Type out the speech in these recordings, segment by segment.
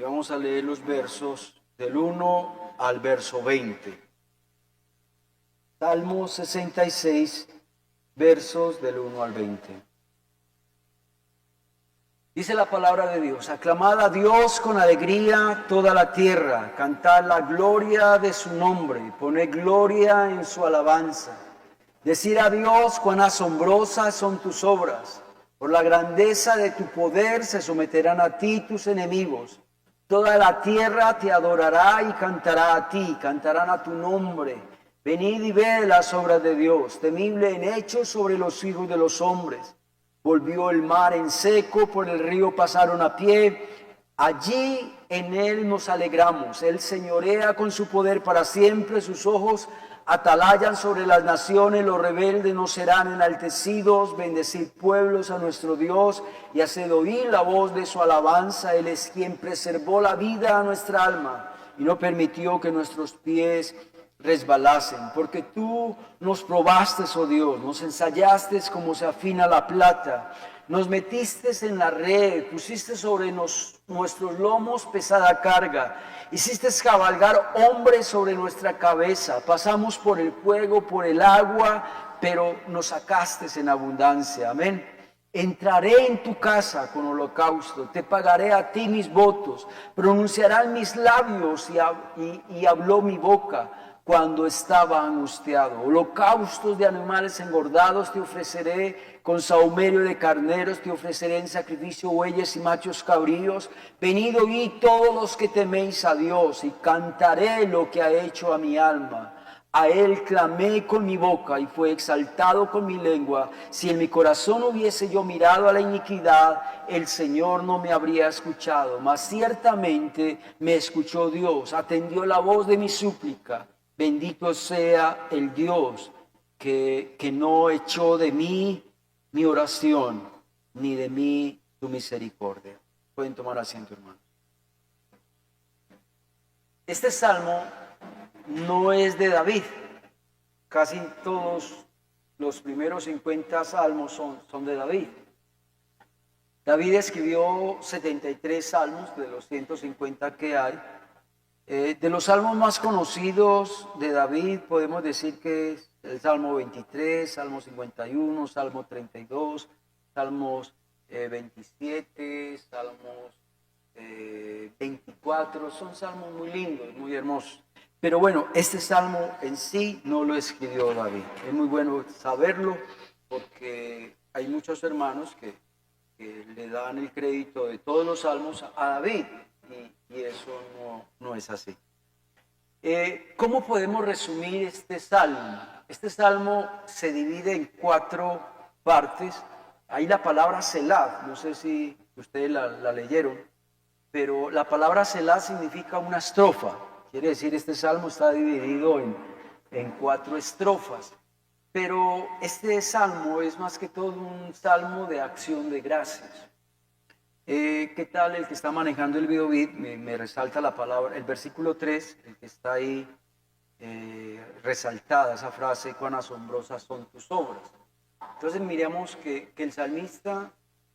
vamos a leer los versos del 1 al verso 20. Salmo 66, versos del 1 al 20. Dice la palabra de Dios: aclamad a Dios con alegría toda la tierra, cantad la gloria de su nombre, poned gloria en su alabanza. Decid a Dios cuán asombrosas son tus obras, por la grandeza de tu poder se someterán a ti tus enemigos. Toda la tierra te adorará y cantará a ti, cantarán a tu nombre. Venid y ved las obras de Dios, temible en hechos sobre los hijos de los hombres. Volvió el mar en seco, por el río pasaron a pie. Allí en él nos alegramos. Él señorea con su poder para siempre. Sus ojos atalayan sobre las naciones. Los rebeldes no serán enaltecidos. Bendecid pueblos a nuestro Dios y haced oír la voz de su alabanza. Él es quien preservó la vida a nuestra alma y no permitió que nuestros pies resbalasen, porque tú nos probaste, oh Dios, nos ensayaste como se afina la plata, nos metiste en la red, pusiste sobre nuestros lomos pesada carga, hiciste cabalgar hombres sobre nuestra cabeza, pasamos por el fuego, por el agua, pero nos sacaste en abundancia. Amén. Entraré en tu casa con holocausto, te pagaré a ti mis votos, pronunciarán mis labios y habló mi boca cuando estaba angustiado. Holocaustos de animales engordados te ofreceré, con sahumerio de carneros te ofreceré en sacrificio bueyes y machos cabríos. Venid, oíd todos los que teméis a Dios, y cantaré lo que ha hecho a mi alma. A él clamé con mi boca y fue exaltado con mi lengua. Si en mi corazón hubiese yo mirado a la iniquidad, el Señor no me habría escuchado. Mas ciertamente me escuchó Dios, atendió la voz de mi súplica. Bendito sea el Dios que no echó de mí mi oración, ni de mí tu misericordia. Pueden tomar asiento, hermano. Este salmo no es de David. Casi todos los primeros 50 salmos son de David. David escribió 73 salmos de los 150 que hay. De los salmos más conocidos de David podemos decir que es el Salmo 23, Salmo 51, Salmo 32, Salmos 27, Salmos 24. Son salmos muy lindos, muy hermosos. Pero bueno, este salmo en sí no lo escribió David. Es muy bueno saberlo porque hay muchos hermanos que le dan el crédito de todos los salmos a David. Y eso no es así. ¿Cómo podemos resumir este salmo? Este salmo se divide en 4 partes. Hay la palabra Selah, no sé si ustedes la leyeron, pero la palabra Selah significa una estrofa. Quiere decir, este salmo está dividido en 4 estrofas. Pero este salmo es más que todo un salmo de acción de gracias. ¿Qué tal el que está manejando el videobeat? Me resalta la palabra, el versículo 3, el que está ahí resaltada esa frase: cuán asombrosas son tus obras. Entonces miramos que el salmista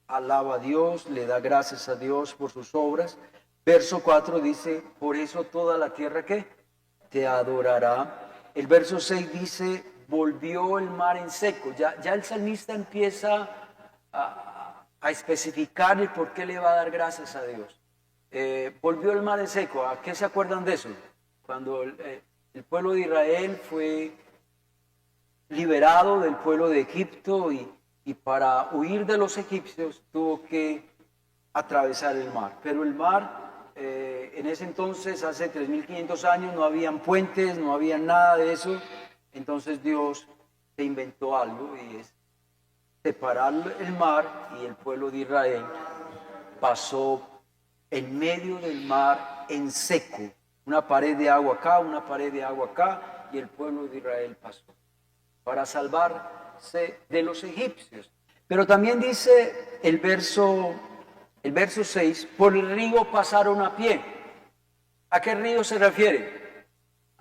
alaba a Dios, le da gracias a Dios por sus obras. Verso 4 dice: por eso toda la tierra ¿qué? Te adorará. El verso 6 dice: volvió el mar en seco. Ya el salmista empieza a especificar el por qué le va a dar gracias a Dios. Volvió el mar en seco. ¿A qué se acuerdan de eso? Cuando el pueblo de Israel fue liberado del pueblo de Egipto y para huir de los egipcios tuvo que atravesar el mar. Pero el mar, en ese entonces, hace 3500 años, no habían puentes, no había nada de eso. Entonces Dios se inventó algo, y es separar el mar, y el pueblo de Israel pasó en medio del mar en seco, una pared de agua acá, una pared de agua acá, y el pueblo de Israel pasó para salvarse de los egipcios. Pero también dice el verso 6, por el río pasaron a pie. ¿A qué río se refiere?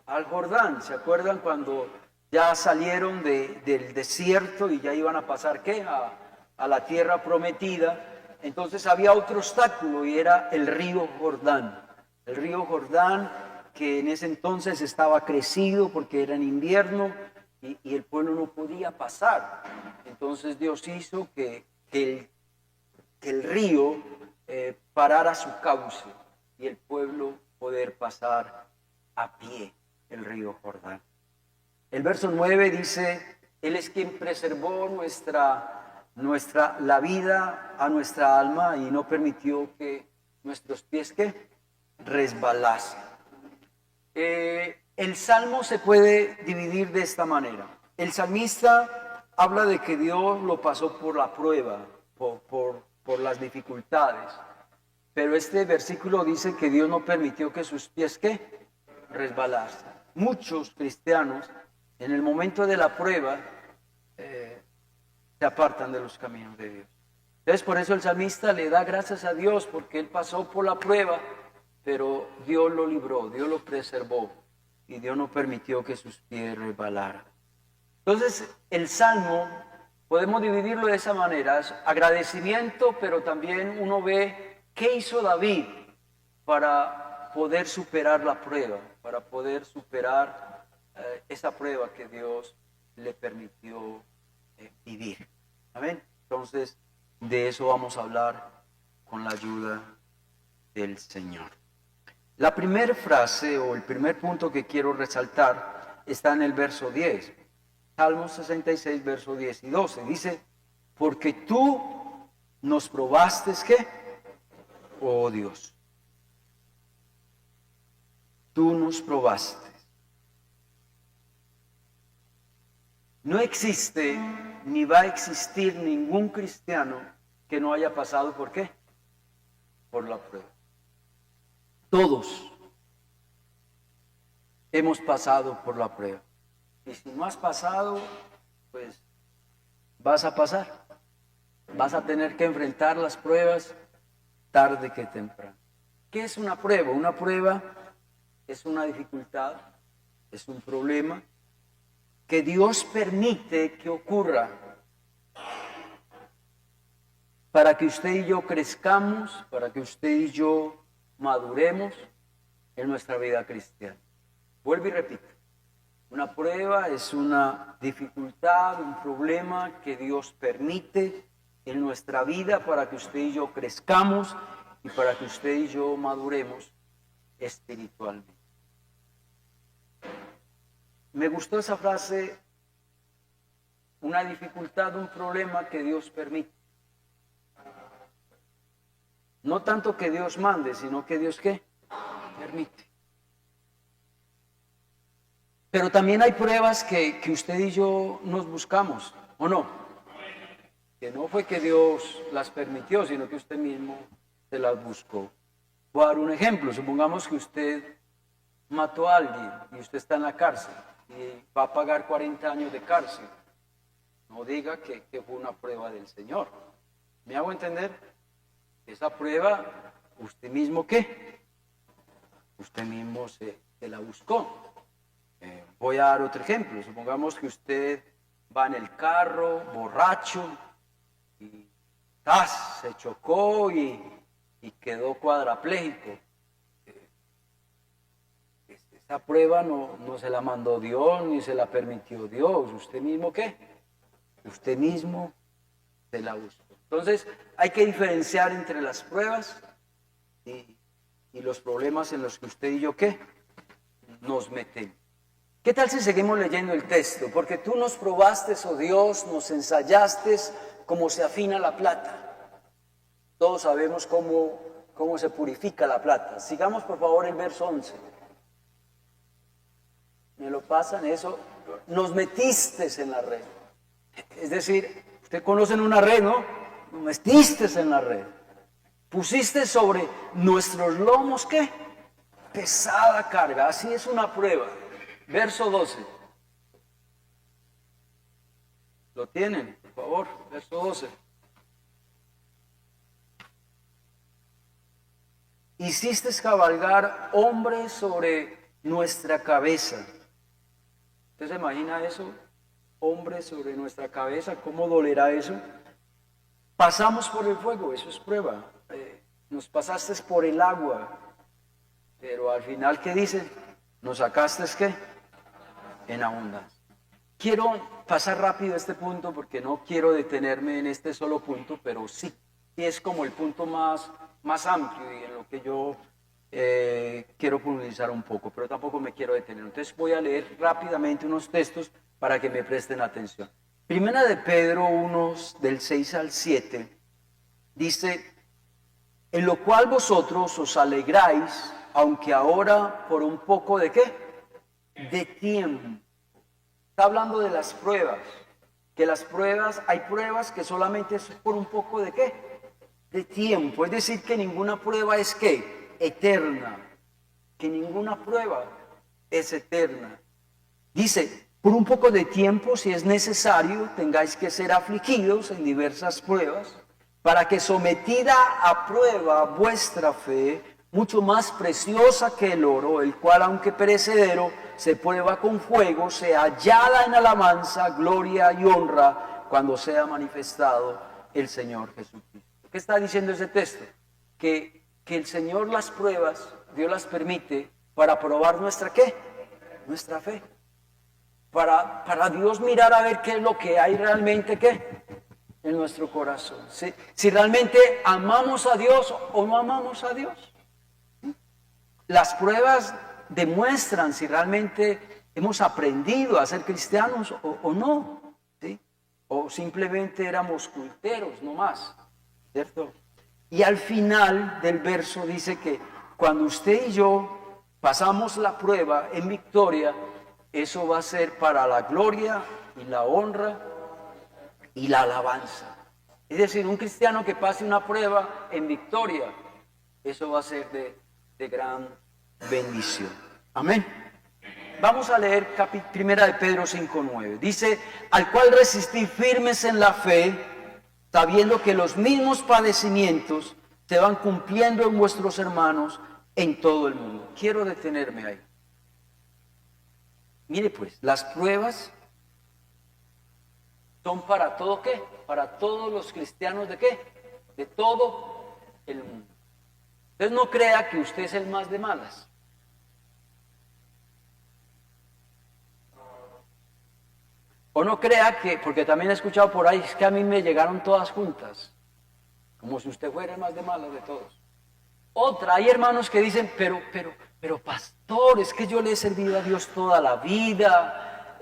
Al Jordán. ¿Se acuerdan cuando ya salieron del desierto y ya iban a pasar ¿qué? A la tierra prometida? entonces había otro obstáculo y era el río Jordán. El río Jordán que en ese entonces estaba crecido porque era en invierno y el pueblo no podía pasar. Entonces Dios hizo que el río parara su cauce y el pueblo poder pasar a pie el río Jordán. El verso 9 dice, Él es quien preservó la vida a nuestra alma y no permitió que nuestros pies resbalasen. El salmo se puede dividir de esta manera. El salmista habla de que Dios lo pasó por la prueba, por las dificultades. Pero este versículo dice que Dios no permitió que sus pies resbalasen. Muchos cristianos en el momento de la prueba se apartan de los caminos de Dios. Entonces por eso el salmista le da gracias a Dios porque él pasó por la prueba, pero Dios lo libró, Dios lo preservó y Dios no permitió que sus pies resbalaran. Entonces el salmo podemos dividirlo de esa manera, es agradecimiento, pero también uno ve qué hizo David para poder superar la prueba, para poder superar esa prueba que Dios le permitió vivir. ¿Amén? Entonces, de eso vamos a hablar con la ayuda del Señor. La primera frase o el primer punto que quiero resaltar está en el verso 10. Salmo 66, verso 10 y 12. Dice, porque tú nos probaste, ¿qué? Oh Dios. Tú nos probaste. No existe ni va a existir ningún cristiano que no haya pasado ¿por qué? Por la prueba. Todos hemos pasado por la prueba. Y si no has pasado, pues vas a pasar. Vas a tener que enfrentar las pruebas tarde que temprano. ¿Qué es una prueba? Una prueba es una dificultad, es un problema que Dios permite que ocurra para que usted y yo crezcamos, para que usted y yo maduremos en nuestra vida cristiana. Vuelvo y repito, una prueba es una dificultad, un problema que Dios permite en nuestra vida para que usted y yo crezcamos y para que usted y yo maduremos espiritualmente. Me gustó esa frase, una dificultad, un problema que Dios permite. No tanto que Dios mande, sino que Dios ¿qué? Permite. Pero también hay pruebas que usted y yo nos buscamos, ¿o no? Que no fue que Dios las permitió, sino que usted mismo se las buscó. Voy a dar un ejemplo. Supongamos que usted mató a alguien y usted está en la cárcel y va a pagar 40 años de cárcel. No diga que fue una prueba del Señor. ¿Me hago entender? Esa prueba, ¿usted mismo qué? Usted mismo se la buscó. Voy a dar otro ejemplo. Supongamos que usted va en el carro, borracho, y se chocó y quedó cuadrapléjico. Esa prueba no se la mandó Dios, ni se la permitió Dios. ¿Usted mismo qué? Usted mismo se la buscó. Entonces, hay que diferenciar entre las pruebas y los problemas en los que usted y yo ¿qué? Nos metemos. ¿Qué tal si seguimos leyendo el texto? Porque tú nos probaste, oh Dios, nos ensayaste como se afina la plata. Todos sabemos cómo se purifica la plata. Sigamos por favor el verso 11. ¿Me lo pasan eso? Nos metiste en la red. Es decir, usted conoce una red, ¿no? Nos metiste en la red. Pusiste sobre nuestros lomos, ¿qué? Pesada carga. Así es una prueba. Verso 12. ¿Lo tienen? Por favor, verso 12. Hiciste cabalgar hombres sobre nuestra cabeza. ¿Usted se imagina eso? Hombres sobre nuestra cabeza, ¿cómo dolerá eso? Pasamos por el fuego, eso es prueba. Nos pasaste por el agua, pero al final, ¿qué dice? Nos sacaste, ¿qué? En abundancia. Quiero pasar rápido este punto porque no quiero detenerme en este solo punto, pero sí es como el punto más amplio y en lo que yo quiero profundizar un poco, pero tampoco me quiero detener. Entonces voy a leer rápidamente unos textos para que me presten atención. Primera de Pedro 1, del 6 al 7, dice: en lo cual vosotros os alegráis, aunque ahora por un poco de ¿qué? De tiempo. Está hablando de las pruebas, que las pruebas, hay pruebas que solamente es por un poco de ¿qué? De tiempo. Es decir, que ninguna prueba es ¿qué? Eterna. Que ninguna prueba es eterna. Dice: por un poco de tiempo, si es necesario, tengáis que ser afligidos en diversas pruebas, para que sometida a prueba vuestra fe, mucho más preciosa que el oro, el cual aunque perecedero, se prueba con fuego, sea hallada en alabanza, gloria y honra, cuando sea manifestado el Señor Jesucristo. ¿Qué está diciendo ese texto? Que el Señor las pruebas, Dios las permite para probar nuestra ¿qué? Nuestra fe. Para Dios mirar a ver qué es lo que hay realmente ¿qué? En nuestro corazón. Si realmente amamos a Dios o no amamos a Dios. Las pruebas demuestran si realmente hemos aprendido a ser cristianos o no, ¿sí? O simplemente éramos culteros, no más, ¿cierto? Y al final del verso dice que cuando usted y yo pasamos la prueba en victoria, eso va a ser para la gloria y la honra y la alabanza. Es decir, un cristiano que pase una prueba en victoria, eso va a ser de gran bendición. Amén. Vamos a leer primera de Pedro 5:9. Dice: al cual resistid firmes en la fe, sabiendo que los mismos padecimientos se van cumpliendo en vuestros hermanos en todo el mundo. Quiero detenerme ahí. Mire pues, las pruebas son para todo ¿qué? Para todos los cristianos de ¿qué? De todo el mundo. Entonces no crea que usted es el más de malas. O no crea que, porque también he escuchado por ahí, es que a mí me llegaron todas juntas. Como si usted fuera el más de malas de todos. Otra, hay hermanos que dicen, pero pastor, es que yo le he servido a Dios toda la vida,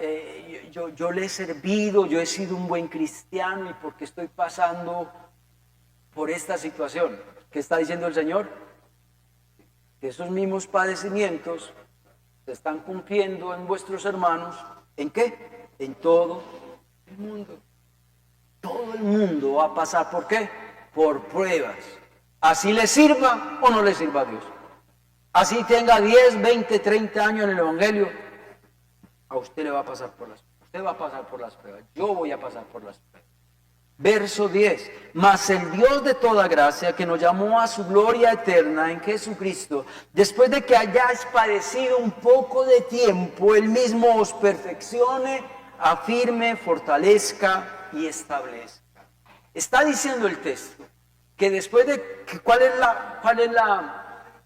yo le he servido, yo he sido un buen cristiano y porque estoy pasando por esta situación. ¿Qué está diciendo el Señor? Que esos mismos padecimientos se están cumpliendo en vuestros hermanos. ¿En qué? En todo el mundo. Todo el mundo va a pasar ¿por qué? Por pruebas. Así le sirva o no le sirva a Dios. Así tenga 10, 20, 30 años en el Evangelio, a usted le va a pasar por las pruebas. Usted va a pasar por las pruebas. Yo voy a pasar por las pruebas. Verso 10. Mas el Dios de toda gracia, que nos llamó a su gloria eterna en Jesucristo, después de que hayáis padecido un poco de tiempo, Él mismo os perfeccione, afirme, fortalezca y establezca. Está diciendo el texto que después de ¿cuál es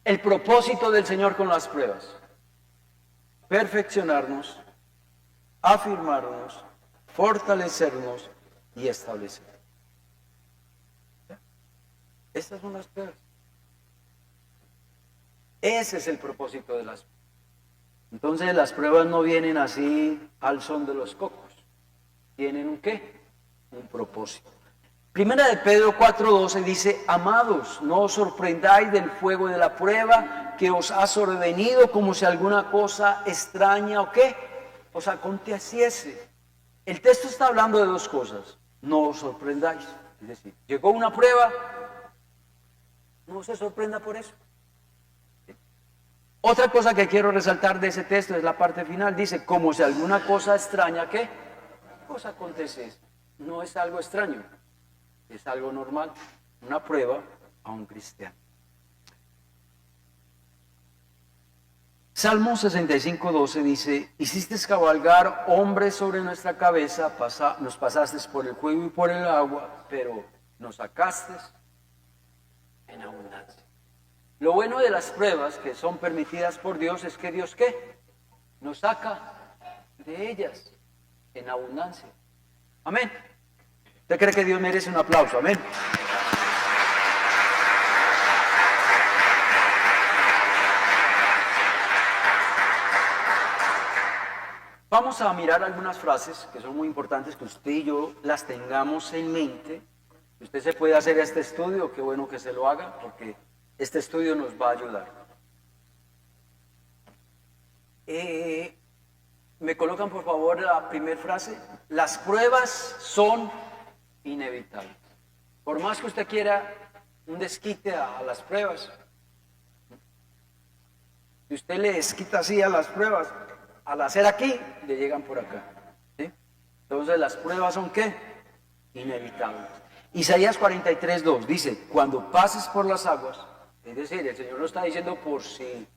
el propósito del Señor con las pruebas? Perfeccionarnos, afirmarnos, fortalecernos y establecer. Estas son las pruebas. Ese es el propósito de las pruebas. Entonces las pruebas no vienen así al son de los cocos. Tienen un ¿qué? Un propósito. Primera de Pedro 4:12 dice: amados, no os sorprendáis del fuego de la prueba que os ha sobrevenido como si alguna cosa extraña o qué os aconteciese. El texto está hablando de dos cosas. No os sorprendáis. Es decir, llegó una prueba, no se sorprenda por eso. Otra cosa que quiero resaltar de ese texto es la parte final. Dice, como si alguna cosa extraña, ¿qué? Os aconteciese. No es algo extraño. Es algo normal, una prueba a un cristiano. Salmo 65:12 dice: hiciste cabalgar hombres sobre nuestra cabeza, nos pasaste por el fuego y por el agua, pero nos sacaste en abundancia. Lo bueno de las pruebas que son permitidas por Dios es que Dios, ¿qué? Nos saca de ellas en abundancia. Amén. ¿Usted cree que Dios merece un aplauso? Amén. Vamos a mirar algunas frases que son muy importantes, que usted y yo las tengamos en mente. Usted se puede hacer este estudio, qué bueno que se lo haga, porque este estudio nos va a ayudar. ¿Me colocan por favor la primera frase? Las pruebas son inevitables. Por más que usted quiera un desquite a las pruebas, si usted le desquita así a las pruebas, al hacer aquí, le llegan por acá. ¿Sí? Entonces las pruebas son ¿qué? Inevitables. Isaías 43:2 dice, cuando pases por las aguas, es decir, el Señor no está diciendo por si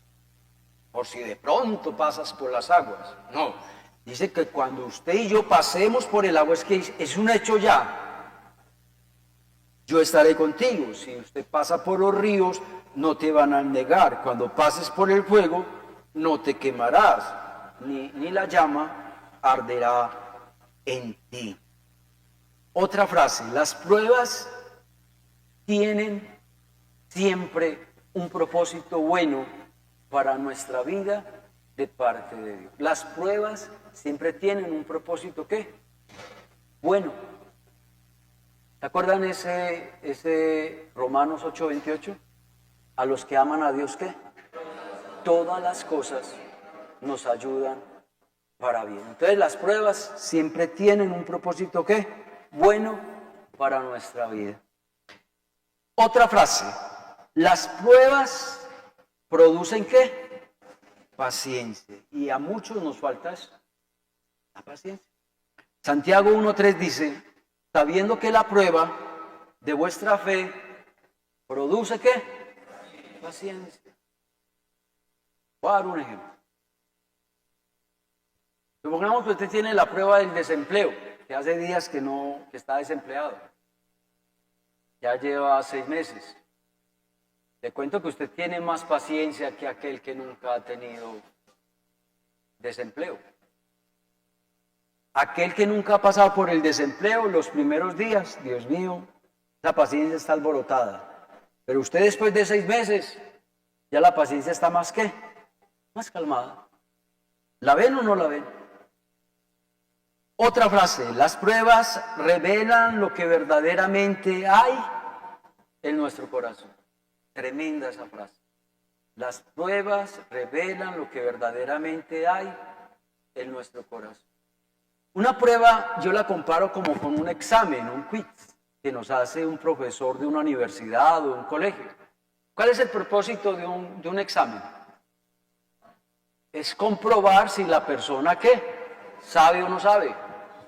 de pronto pasas por las aguas. No, dice que cuando usted y yo pasemos por el agua, es que es un hecho ya. Yo estaré contigo. Si usted pasa por los ríos, no te van a negar. Cuando pases por el fuego, no te quemarás. Ni la llama arderá en ti. Otra frase, las pruebas tienen siempre un propósito bueno para nuestra vida de parte de Dios. Las pruebas siempre tienen un propósito ¿qué? Bueno. ¿Se acuerdan ese Romanos 8:28? A los que aman a Dios ¿qué? Todas las cosas nos ayudan para bien. Entonces las pruebas siempre tienen un propósito ¿qué? Bueno para nuestra vida. Otra frase, las pruebas producen ¿qué? Paciencia. Y a muchos nos falta eso, la paciencia. Santiago 1:3 dice, sabiendo que la prueba de vuestra fe produce ¿qué? Paciencia. Voy a dar un ejemplo. Supongamos que usted tiene la prueba del desempleo, que hace días que está desempleado. Ya lleva 6 meses. Le cuento que usted tiene más paciencia que aquel que nunca ha tenido desempleo. Aquel que nunca ha pasado por el desempleo, los primeros días, Dios mío, la paciencia está alborotada. Pero usted después de 6 meses, ya la paciencia está más ¿qué? Más calmada. ¿La ven o no la ven? Otra frase, las pruebas revelan lo que verdaderamente hay en nuestro corazón. Tremenda esa frase. Las pruebas revelan lo que verdaderamente hay en nuestro corazón. Una prueba yo la comparo como con un examen, un quiz, que nos hace un profesor de una universidad o un colegio. ¿Cuál es el propósito de un examen? Es comprobar si la persona ¿qué? ¿Sabe o no sabe?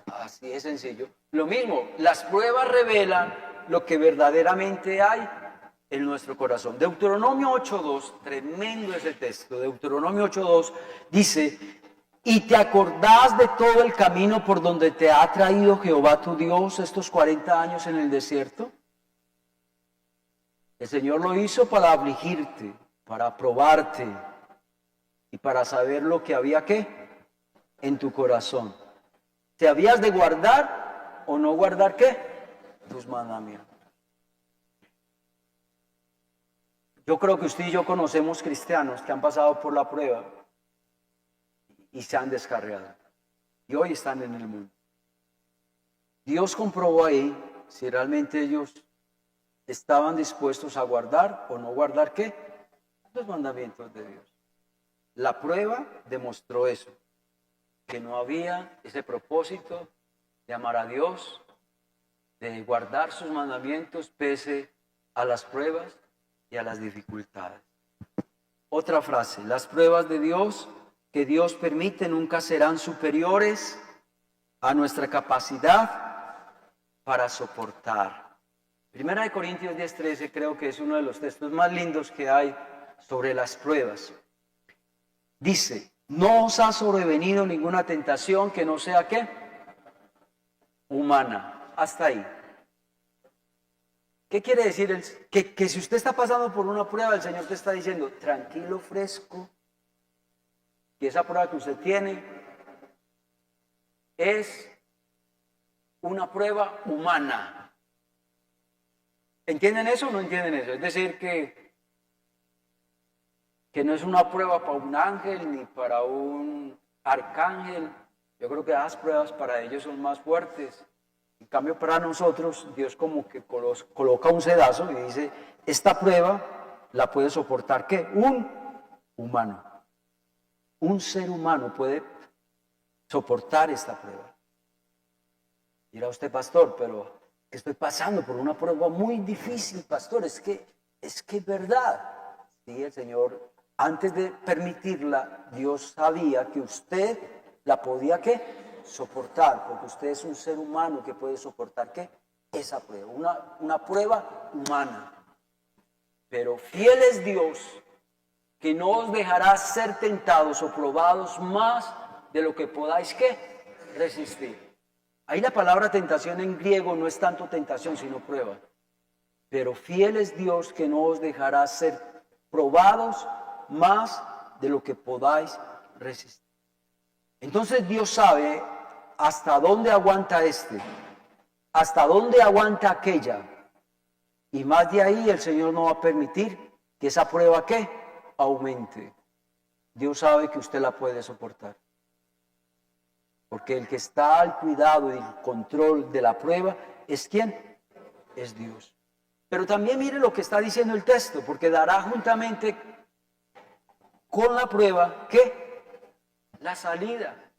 Así de sencillo. Lo mismo, las pruebas revelan lo que verdaderamente hay en nuestro corazón. Deuteronomio 8:2, tremendo ese texto. Deuteronomio 8:2 dice, y te acordás de todo el camino por donde te ha traído Jehová tu Dios estos 40 años en el desierto. El Señor lo hizo para afligirte, para probarte y para saber lo que había ¿qué? En tu corazón. ¿Te habías de guardar o no guardar qué? Tus mandamientos. Yo creo que usted y yo conocemos cristianos que han pasado por la prueba y se han descarriado. Y hoy están en el mundo. Dios comprobó ahí si realmente ellos estaban dispuestos a guardar o no guardar ¿qué? Los mandamientos de Dios. La prueba demostró eso, que no había ese propósito de amar a Dios, de guardar sus mandamientos pese a las pruebas y a las dificultades. Otra frase, las pruebas de Dios que Dios permite nunca serán superiores a nuestra capacidad para soportar. Primera de Corintios 10:13 creo que es uno de los textos más lindos que hay sobre las pruebas. Dice, no os ha sobrevenido ninguna tentación que no sea ¿qué? Humana. Hasta ahí. ¿Qué quiere decir? Que si usted está pasando por una prueba, el Señor te está diciendo, tranquilo, fresco, que esa prueba que usted tiene es una prueba humana. ¿Entienden eso o no entienden eso? Es decir, que no es una prueba para un ángel ni para un arcángel. Yo creo que las pruebas para ellos son más fuertes. En cambio, para nosotros, Dios como que coloca un sedazo y dice, esta prueba la puede soportar, ¿qué? Un humano. Un ser humano puede soportar esta prueba. Dirá usted, pastor, pero estoy pasando por una prueba muy difícil, pastor, es que es verdad. Sí, el Señor, antes de permitirla, Dios sabía que usted la podía, ¿qué? Soportar, porque usted es un ser humano que puede soportar, ¿qué? Esa prueba, una prueba humana. Pero fiel es Dios, que no os dejará ser tentados o probados más de lo que podáis, ¿qué? Resistir. Ahí la palabra tentación en griego no es tanto tentación, sino prueba. Pero fiel es Dios, que no os dejará ser probados más de lo que podáis resistir. Entonces Dios sabe hasta dónde aguanta hasta dónde aguanta aquella. Y más de ahí el Señor no va a permitir que esa prueba, ¿qué? Aumente. Dios sabe que usted la puede soportar. Porque el que está al cuidado y el control de la prueba es ¿quién? Es Dios. Pero también mire lo que está diciendo el texto, porque dará juntamente con la prueba, ¿qué? La salida.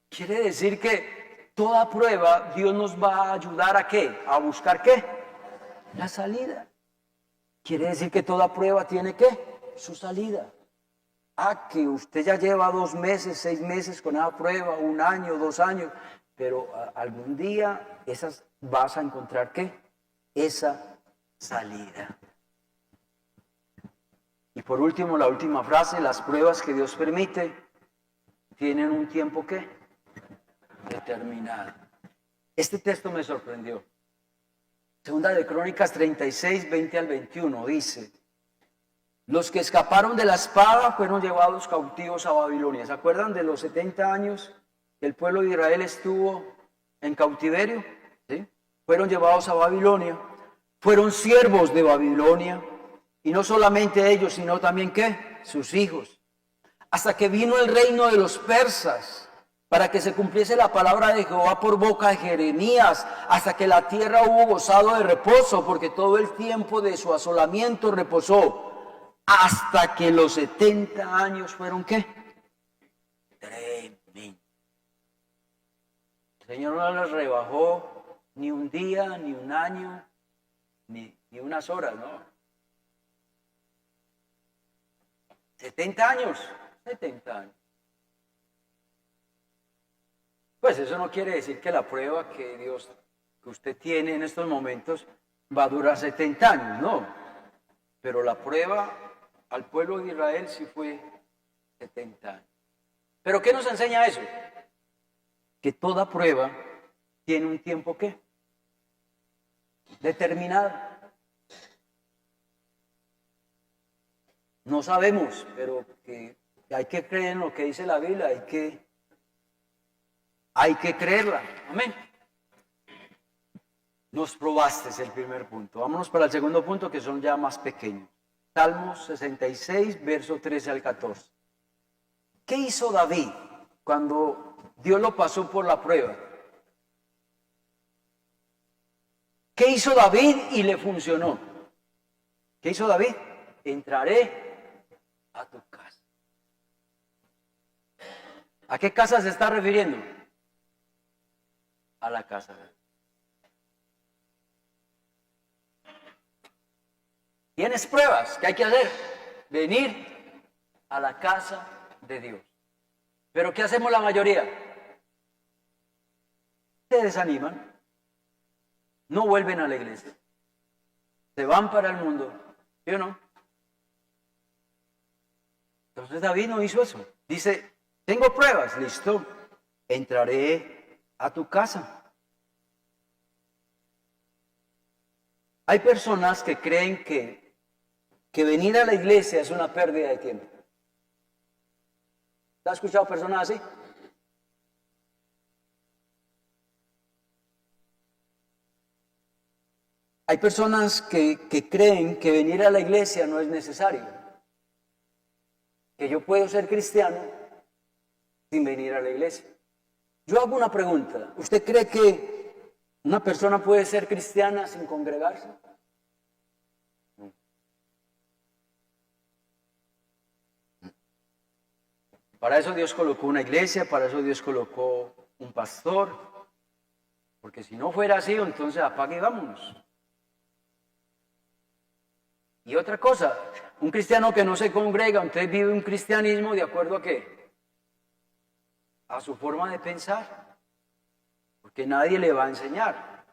Quiere decir que toda prueba Dios nos va a ayudar a ¿qué? A buscar ¿qué? La salida. Quiere decir que toda prueba tiene ¿qué? Su salida. Que usted ya lleva 2 meses, 6 meses con esa prueba, 1 año, 2 años, pero algún día vas a encontrar ¿qué? Esa salida. Y por último, la última frase, las pruebas que Dios permite tienen un tiempo ¿qué? Determinado. Este texto me sorprendió. Segunda de Crónicas 36, 20 al 21 dice: los que escaparon de la espada fueron llevados cautivos a Babilonia. ¿Se acuerdan de los 70 años que el pueblo de Israel estuvo en cautiverio? ¿Sí? Fueron llevados a Babilonia, fueron siervos de Babilonia, y no solamente ellos, sino también ¿qué? Sus hijos. Hasta que vino el reino de los persas, para que se cumpliese la palabra de Jehová por boca de Jeremías, hasta que la tierra hubo gozado de reposo, porque todo el tiempo de su asolamiento reposó. Hasta que los 70 años fueron ¿qué? Tremendo. El Señor no les rebajó ni un día, ni un año, ni unas horas, ¿no? 70 años, 70 años. Pues eso no quiere decir que la prueba que usted tiene en estos momentos va a durar 70 años, no. Pero la prueba al pueblo de Israel sí fue 70 años. ¿Pero qué nos enseña eso? Que toda prueba tiene un tiempo ¿qué? Determinado. No sabemos, pero que hay que creer en lo que dice la Biblia, hay que creerla. Amén. Nos probaste, es el primer punto. Vámonos para el segundo punto, que son ya más pequeños. Salmos 66, verso 13 al 14. ¿Qué hizo David cuando Dios lo pasó por la prueba? ¿Qué hizo David y le funcionó? ¿Qué hizo David? Entraré a tu casa. ¿A qué casa se está refiriendo? A la casa de Dios. ¿Tienes pruebas? ¿Qué hay que hacer? Venir a la casa de Dios. ¿Pero qué hacemos la mayoría? Se desaniman, no vuelven a la iglesia, se van para el mundo, ¿sí o no? Entonces David no hizo eso. Dice, tengo pruebas, listo, entraré a tu casa. Hay personas que creen que venir a la iglesia es una pérdida de tiempo. ¿Has escuchado personas así? Hay personas que creen que venir a la iglesia no es necesario. Que yo puedo ser cristiano sin venir a la iglesia. Yo hago una pregunta. ¿Usted cree que una persona puede ser cristiana sin congregarse? Para eso Dios colocó una iglesia, para eso Dios colocó un pastor. Porque si no fuera así, entonces apague y vámonos. Y otra cosa, un cristiano que no se congrega, entonces vive un cristianismo de acuerdo a qué? A su forma de pensar. Porque nadie le va a enseñar.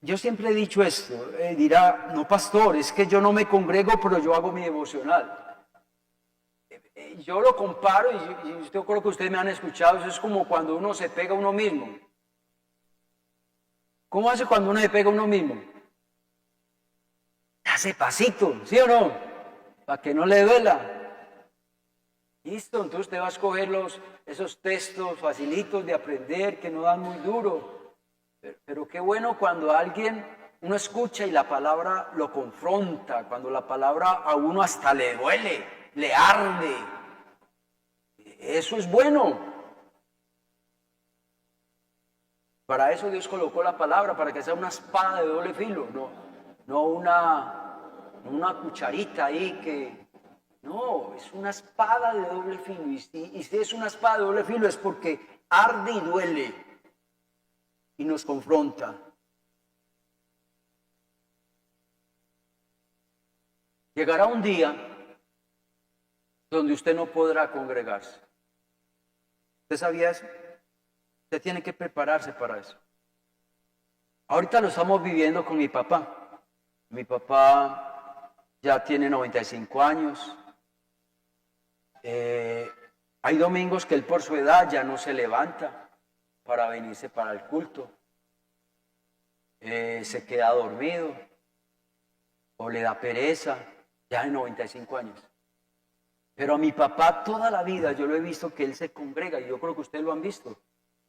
Yo siempre he dicho esto, dirá, no pastor, es que yo no me congrego, pero yo hago mi devocional. Yo lo comparo y yo creo que ustedes me han escuchado, eso es como cuando uno se pega a uno mismo. ¿Cómo hace cuando uno se pega a uno mismo? Hace pasito, ¿sí o no? Para que no le duela. Listo, entonces usted va a escoger esos textos facilitos de aprender que no dan muy duro. Pero qué bueno cuando uno escucha y la palabra lo confronta, cuando la palabra a uno hasta le duele, le arde. Eso es bueno. Para eso Dios colocó la palabra, para que sea una espada de doble filo, no una cucharita ahí que... No, es una espada de doble filo. Y si es una espada de doble filo es porque arde y duele y nos confronta. Llegará un día donde usted no podrá congregarse. ¿Usted sabía eso? Usted tiene que prepararse para eso. Ahorita lo estamos viviendo con mi papá. Mi papá ya tiene 95 años. Hay domingos que él por su edad ya no se levanta para venirse para el culto. Se queda dormido o le da pereza, ya de 95 años. Pero a mi papá toda la vida yo lo he visto que él se congrega y yo creo que ustedes lo han visto.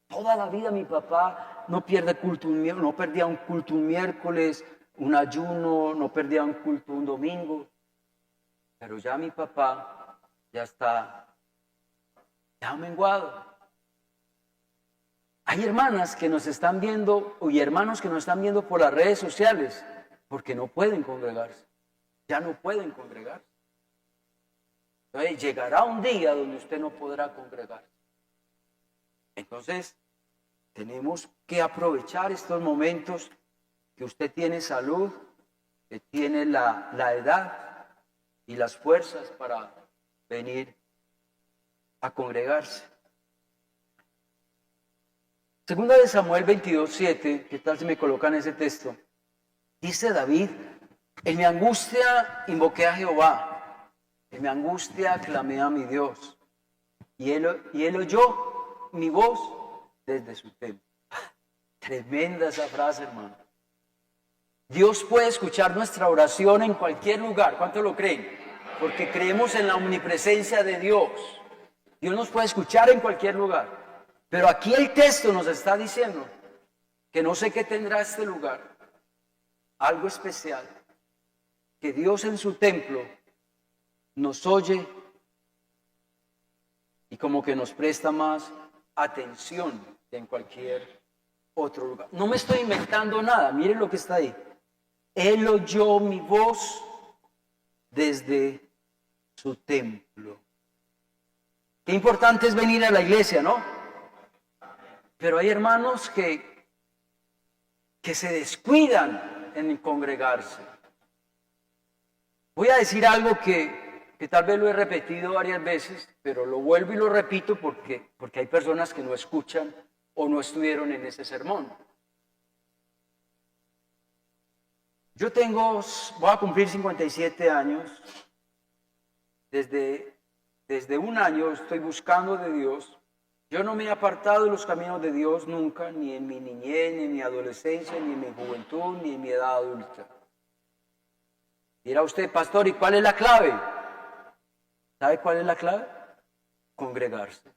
Toda la vida mi papá no pierde culto no perdía un culto un miércoles, un ayuno, no perdía un culto un domingo. Pero ya mi papá ya está menguado. Hay hermanas que nos están viendo y hermanos que nos están viendo por las redes sociales porque no pueden congregarse. Ya no pueden congregarse. Entonces llegará un día donde usted no podrá congregarse. Entonces, tenemos que aprovechar estos momentos que usted tiene salud, que tiene la edad y las fuerzas para venir a congregarse. Segunda de Samuel 22:7, ¿qué tal si me colocan ese texto? Dice David, en mi angustia invoqué a Jehová, en mi angustia clamé a mi Dios, y él oyó mi voz desde su templo. Tremenda esa frase, hermano. Dios puede escuchar nuestra oración en cualquier lugar. ¿Cuántos lo creen? Porque creemos en la omnipresencia de Dios. Dios nos puede escuchar en cualquier lugar. Pero aquí el texto nos está diciendo que no sé qué tendrá este lugar. Algo especial. Que Dios en su templo nos oye y como que nos presta más atención que en cualquier otro lugar. No me estoy inventando nada, miren lo que está ahí. Él oyó mi voz desde su templo. Qué importante es venir a la iglesia, ¿no? Pero hay hermanos que se descuidan en congregarse. Voy a decir algo que tal vez lo he repetido varias veces, pero lo vuelvo y lo repito porque hay personas que no escuchan o no estuvieron en ese sermón. Voy a cumplir 57 años. Desde un año estoy buscando de Dios Yo no me he apartado de los caminos de Dios nunca, ni en mi niñez, ni en mi adolescencia, ni en mi juventud, ni en mi edad adulta. Dirá usted, pastor, ¿y cuál es la clave? ¿Sabe cuál es la clave? Congregarse.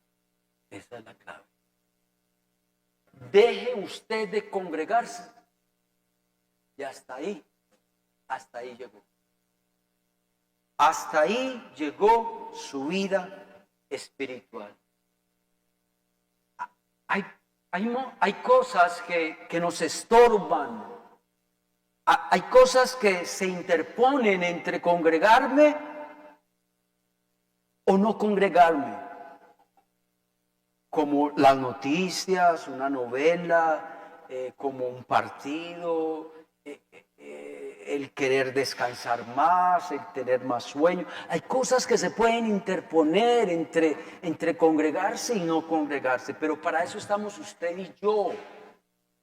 Esa es la clave. Deje usted de congregarse. Y hasta ahí llegó. Hasta ahí llegó su vida espiritual. Hay cosas que nos estorban. Hay cosas que se interponen entre congregarme o no congregarme. Como las noticias, una novela, como un partido, el querer descansar más, el tener más sueño. Hay cosas que se pueden interponer entre congregarse y no congregarse, pero para eso estamos usted y yo,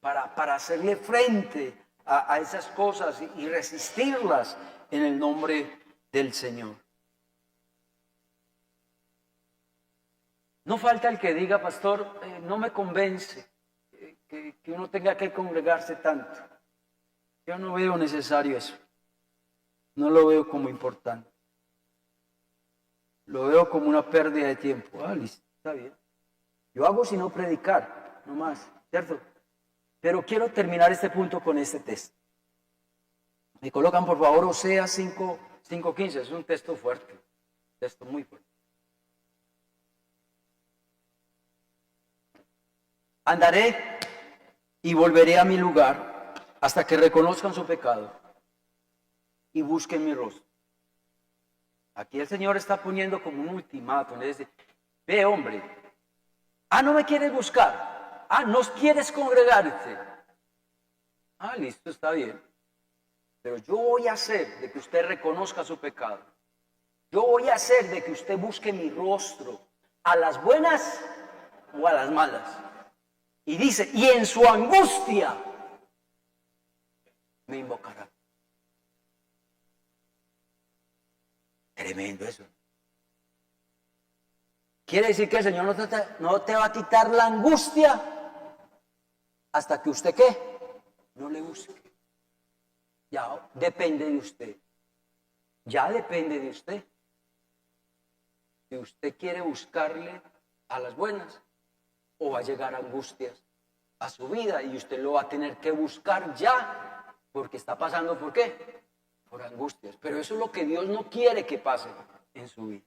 para hacerle frente a esas cosas y resistirlas en el nombre del Señor. No falta el que diga, pastor, no me convence que uno tenga que congregarse tanto. Yo no veo necesario eso. No lo veo como importante. Lo veo como una pérdida de tiempo. Listo, está bien. Yo hago sino predicar, no más, ¿cierto? Pero quiero terminar este punto con este texto. Me colocan, por favor, Oseas 5:15. Es un texto fuerte, un texto muy fuerte. Andaré y volveré a mi lugar hasta que reconozcan su pecado y busquen mi rostro. Aquí el Señor está poniendo como un ultimátum. Le dice, ve hombre, no me quieres buscar, no quieres congregarte. Listo, está bien. Pero yo voy a hacer de que usted reconozca su pecado. Yo voy a hacer de que usted busque mi rostro, a las buenas o a las malas. Y dice, y en su angustia me invocará. Tremendo eso. Quiere decir que el Señor no te va a quitar la angustia hasta que usted, ¿qué? No le busque. Ya depende de usted. Ya depende de usted. Si usted quiere buscarle a las buenas o va a llegar angustias a su vida y usted lo va a tener que buscar ya porque está pasando, ¿por qué? Por angustias. Pero eso es lo que Dios no quiere que pase en su vida.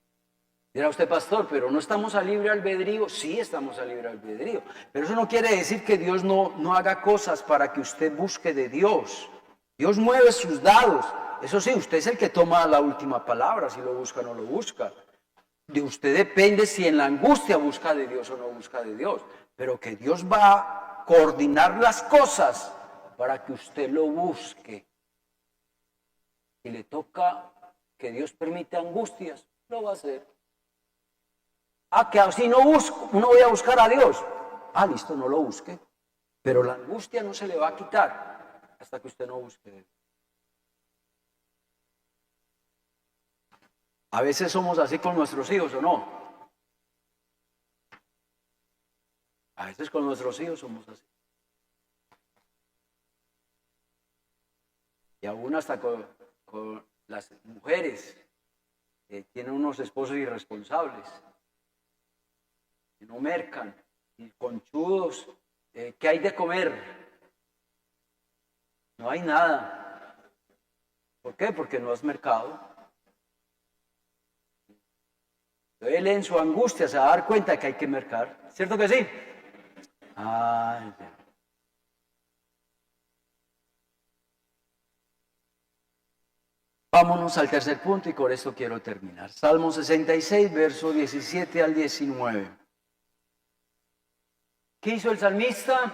Dirá usted, pastor, pero no estamos a libre albedrío. Sí, estamos a libre albedrío. Pero eso no quiere decir que Dios no haga cosas para que usted busque de Dios. Dios mueve sus dados. Eso sí, usted es el que toma la última palabra, si lo busca o no lo busca. De usted depende si en la angustia busca de Dios o no busca de Dios. Pero que Dios va a coordinar las cosas para que usted lo busque. Si le toca que Dios permite angustias, lo va a hacer. Que así no voy a buscar a Dios. Listo, no lo busque. Pero la angustia no se le va a quitar hasta que usted no busque. A veces somos así con nuestros hijos, ¿o no? A veces con nuestros hijos somos así. Y aún hasta con las mujeres que tienen unos esposos irresponsables, que no mercan, y conchudos, ¿qué hay de comer? No hay nada. ¿Por qué? Porque no has mercado. Él en su angustia se va a dar cuenta que hay que mercar. ¿Cierto que sí? Vámonos al tercer punto y con esto quiero terminar. Salmo 66, verso 17 al 19. ¿Qué hizo el salmista?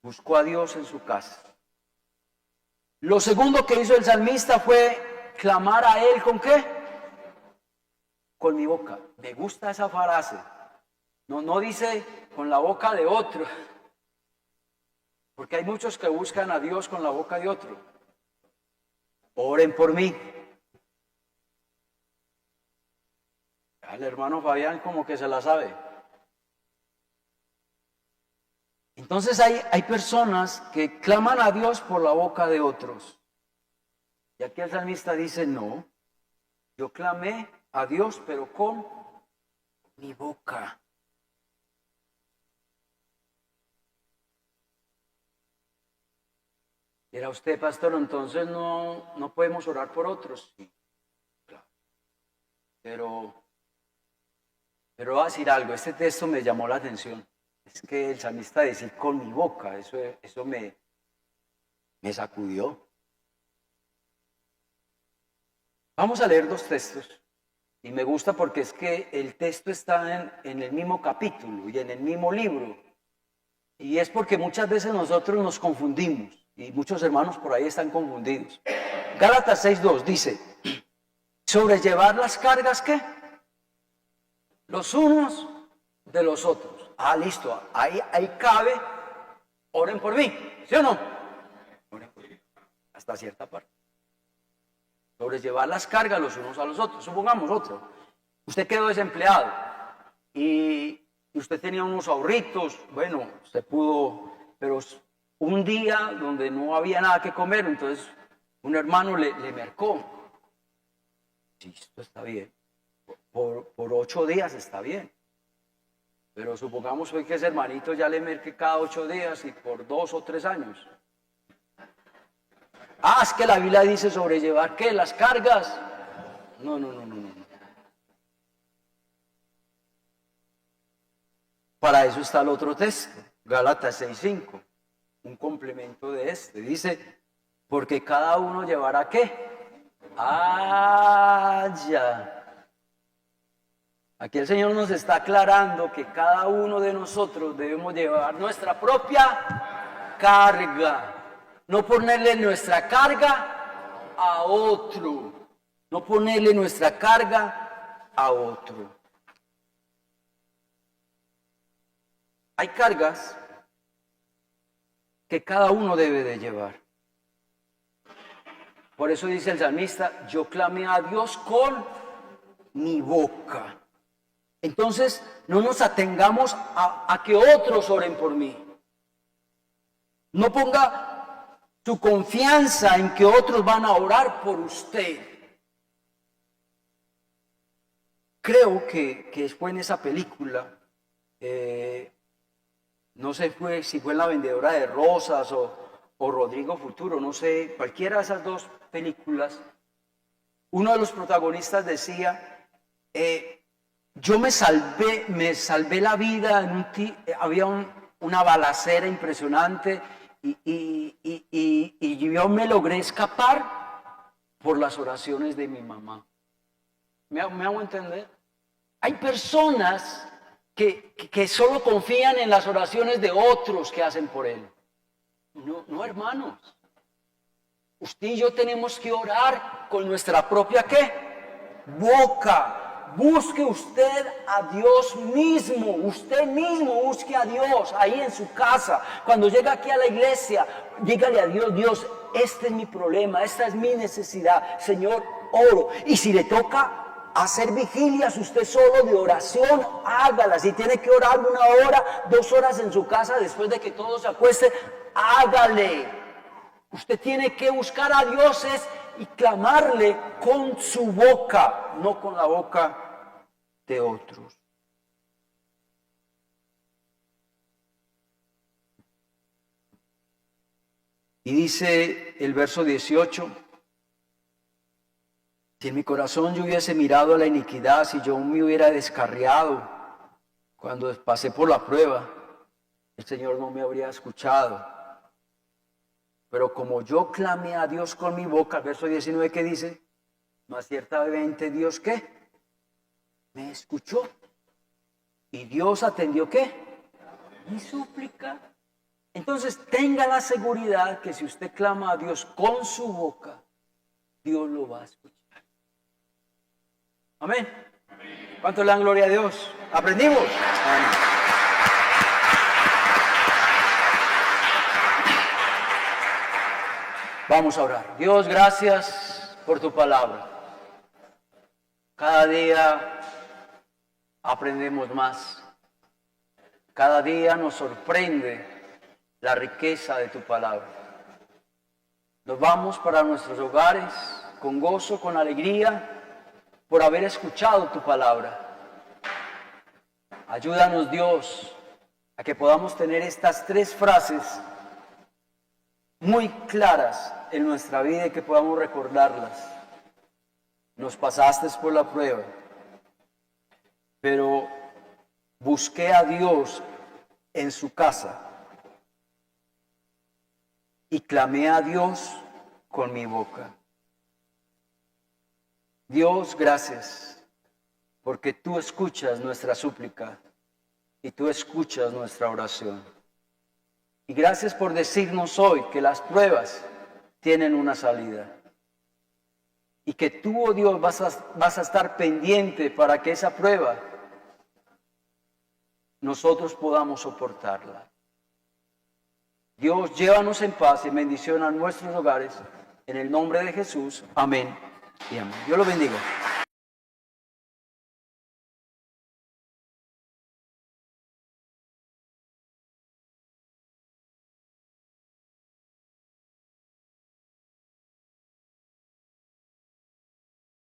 Buscó a Dios en su casa. Lo segundo que hizo el salmista fue clamar a Él, ¿con qué? Con mi boca. Me gusta esa frase. No dice con la boca de otro. Porque hay muchos que buscan a Dios con la boca de otro. Oren por mí. Al hermano Fabián como que se la sabe. Entonces hay personas que claman a Dios por la boca de otros. Y aquí el salmista dice, no, yo clamé a Dios, pero con mi boca. Era usted, pastor, entonces no podemos orar por otros. Sí, claro. Pero voy a decir algo, este texto me llamó la atención. Es que el salmista dice con mi boca, eso me sacudió. Vamos a leer dos textos. Y me gusta porque es que el texto está en el mismo capítulo y en el mismo libro. Y es porque muchas veces nosotros nos confundimos. Y muchos hermanos por ahí están confundidos. Gálatas 6:2 dice, sobrellevar las cargas, ¿qué? Los unos de los otros. Ah, listo, ahí cabe, oren por mí, ¿sí o no? Oren por mí, hasta cierta parte. Sobrellevar las cargas los unos a los otros. Supongamos otro. Usted quedó desempleado y usted tenía unos ahorritos, bueno, se pudo, pero un día donde no había nada que comer, entonces un hermano le mercó. Sí, esto está bien. Por 8 días está bien. Pero supongamos hoy que ese hermanito ya le merque cada 8 días y por 2 o 3 años. Ah, es que la Biblia dice sobrellevar, ¿qué? Las cargas. No. Para eso está el otro texto, Gálatas 6:5, un complemento de este. Dice, porque cada uno llevará ¿qué? Ya. Aquí el Señor nos está aclarando que cada uno de nosotros debemos llevar nuestra propia carga. No ponerle nuestra carga a otro. No ponerle nuestra carga a otro. Hay cargas que cada uno debe de llevar. Por eso dice el salmista, yo clamé a Dios con mi boca. Entonces, no nos atengamos a que otros oren por mí. No ponga su confianza en que otros van a orar por usted. Creo que fue en esa película, no sé si fue La Vendedora de Rosas o Rodrigo Futuro, no sé, cualquiera de esas dos películas. Uno de los protagonistas decía, yo me salvé la vida, había una balacera impresionante y yo me logré escapar por las oraciones de mi mamá. ¿Me hago entender? Hay personas que solo confían en las oraciones de otros que hacen por él. No, hermanos. Usted y yo tenemos que orar con nuestra propia ¿qué? Boca. Busque usted a Dios mismo, usted mismo busque a Dios ahí en su casa. Cuando llega aquí a la iglesia, dígale a Dios, Dios, este es mi problema, esta es mi necesidad, Señor, oro. Y si le toca hacer vigilias usted solo de oración, hágalas. Si tiene que orar 1 hora, 2 horas en su casa después de que todo se acueste, hágale. Usted tiene que buscar a Dios y clamarle con su boca, no con la boca de otros. Y dice el verso 18, si en mi corazón yo hubiese mirado a la iniquidad, si yo me hubiera descarriado cuando pasé por la prueba, el Señor no me habría escuchado. Pero como yo clamé a Dios con mi boca, el verso 19 que dice, mas ciertamente Dios ¿qué? Me escuchó. Y Dios atendió ¿qué? Mi súplica. Entonces tenga la seguridad que si usted clama a Dios con su boca, Dios lo va a escuchar. Amén. ¿Cuánto le dan gloria a Dios? ¿Aprendimos? Amén. Vamos a orar. Dios, gracias por tu palabra. Cada día aprendemos más. Cada día nos sorprende la riqueza de tu palabra. Nos vamos para nuestros hogares con gozo, con alegría, por haber escuchado tu palabra. Ayúdanos, Dios, a que podamos tener estas 3 frases muy claras en nuestra vida y que podamos recordarlas. Nos pasaste por la prueba, pero busqué a Dios en su casa y clamé a Dios con mi boca. Dios, gracias, porque tú escuchas nuestra súplica y tú escuchas nuestra oración. Y gracias por decirnos hoy que las pruebas tienen una salida. Y que tú, oh Dios, vas a estar pendiente para que esa prueba nosotros podamos soportarla. Dios, llévanos en paz y bendición a nuestros hogares. En el nombre de Jesús. Amén y amén. Dios lo bendiga.